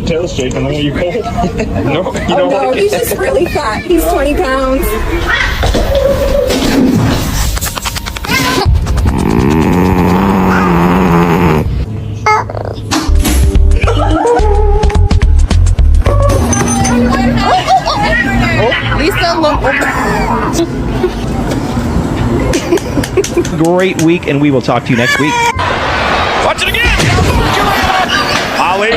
Tail's shaking. Are you cold? No, you Oh don't no, like he's it. just really fat. He's 20 pounds. Lisa, look. Great week, and we will talk to you next week. Watch it again. Ali.